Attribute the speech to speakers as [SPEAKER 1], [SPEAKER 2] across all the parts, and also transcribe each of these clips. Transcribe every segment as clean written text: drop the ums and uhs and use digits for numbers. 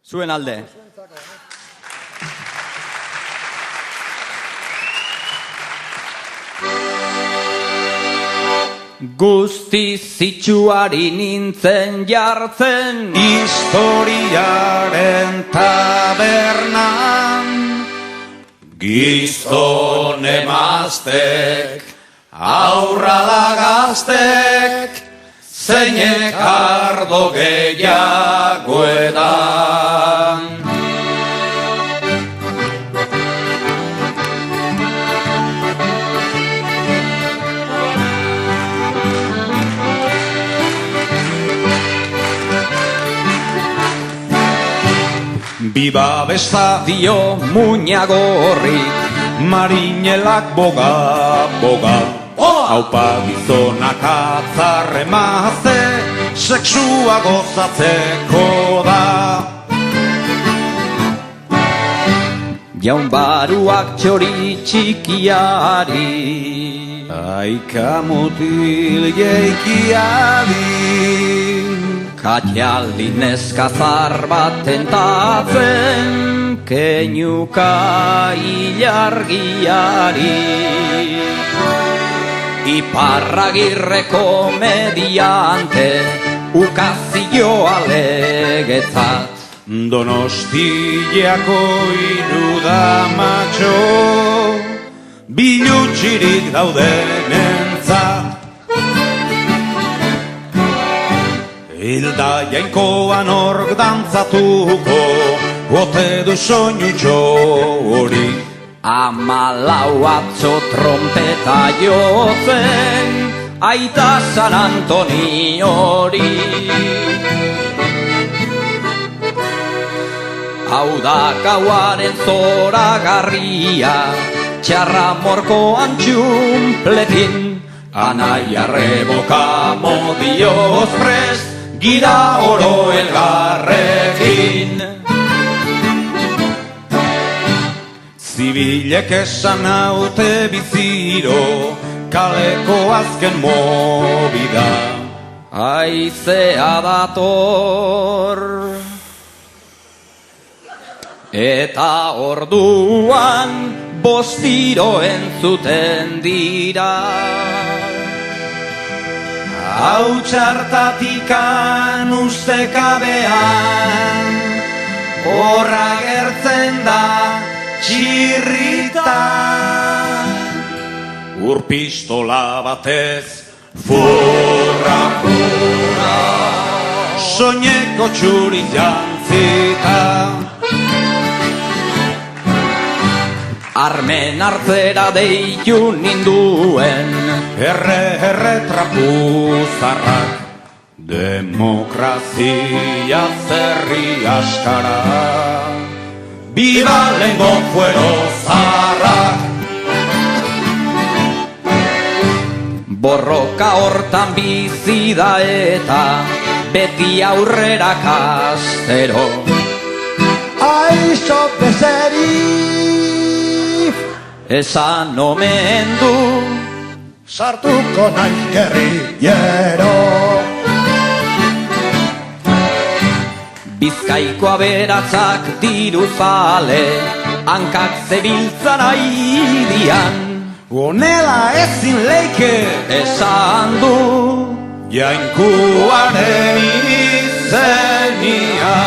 [SPEAKER 1] Zuen alde. Guzti zitsuari nintzen jartzen
[SPEAKER 2] historiaren tabernan. Gizon emaztek, aurrala gaztek, zeinek ardo gehiago edan. Biba bestadio muñagorrik, marinelak boga, boga. Haupa gizonak atzarre mazte, seksua gozatzeko da.
[SPEAKER 1] Jaun baruak txori txikiari,
[SPEAKER 2] Aika mutil jeikiadi.
[SPEAKER 1] Katialdi neskazar bat tentatzen, keinuka ilargiari. Iparragirreko mediante, ukazioa legetzat.
[SPEAKER 2] Donostiako irudamatxo, bilutxirik daudenentzat. Hilda jainkoan ork dantzatuko, ote du soinutxo hori.
[SPEAKER 1] 14 atzo trompeta jotzen, aita San Antoni hori. Hau da gauaren zoragarria, txarra morkoan txumpletin, anaia reboka modioz prest, gira oro elgarrekin.
[SPEAKER 2] Zibilek esan haute biziro, kaleko azken mobida.
[SPEAKER 1] Aizea dator, eta orduan bostiro entzuten dira.
[SPEAKER 2] Hau txartatikan ustekabean, horra gertzen da txirrita. Urpistola batez, furra, furra, soineko txuri jantzita.
[SPEAKER 1] Armen hartzera deitu ninduen,
[SPEAKER 2] Erre trapuzarrak, demokrazia zerri askara. Biba lengo fuero zarrak.
[SPEAKER 1] borroka hortan bizi da eta beti aurrera kastero.
[SPEAKER 3] Aixo bezeri
[SPEAKER 1] Esan omen du
[SPEAKER 3] sartuko naiz gerrillero.
[SPEAKER 1] Bizkaiko aberatzak diru zale, hankak zebiltzan aidian.
[SPEAKER 2] Honela ezin leike
[SPEAKER 1] Esan du
[SPEAKER 2] jainkuaren izenian.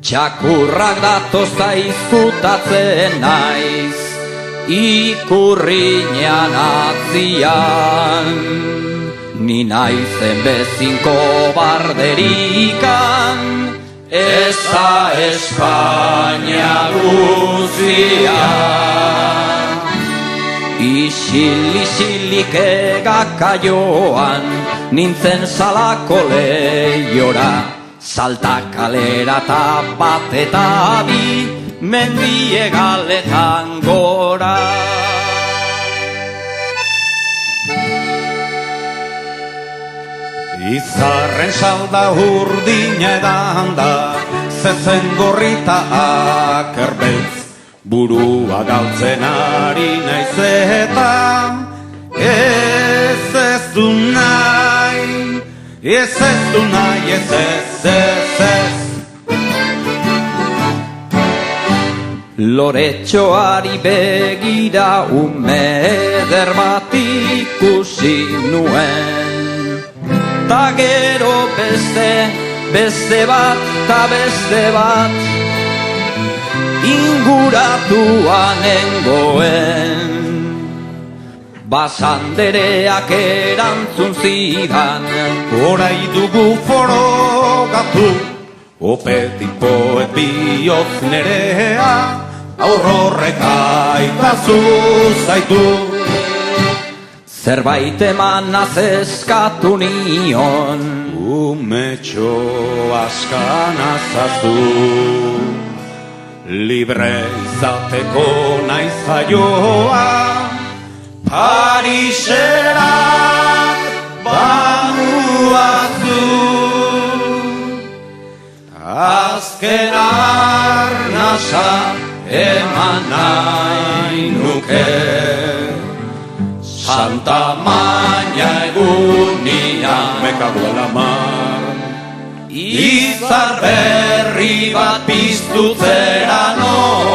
[SPEAKER 1] txakurrak datozta izkutatzen naiz, ikurriñan atzian. Ni naizen bezinko barderikan, eza Espainia guzian. Isil-isilik egakaioan, nintzen salako lehiora, salta kalera eta bat eta bi, mendie galetan gora.
[SPEAKER 2] Izarren salda urdina edan da, zezen gorrita akerbeltz. Burua galtzen ari naiz eta ez du nahi, ez du nahi, ez.
[SPEAKER 1] Koloretxoari begira ume eder bat ikusi nuen. Ta gero beste bat, ta beste bat, inguratuan nengoen. Basandereak erantzun zidan,
[SPEAKER 2] Horai dugu forogatu, opetik poet bihotz nerea, aurrorrek aitazu zaitu.
[SPEAKER 1] zerbait emanaz eskatu nion.
[SPEAKER 2] Umetxo askanazazu, libre izateko naiz jaioa, Parisera bamuazu. Azken arnasa eman nahi nuke, Santa Maña egunian mekago alamar. Izar berri bat piztu zera noa,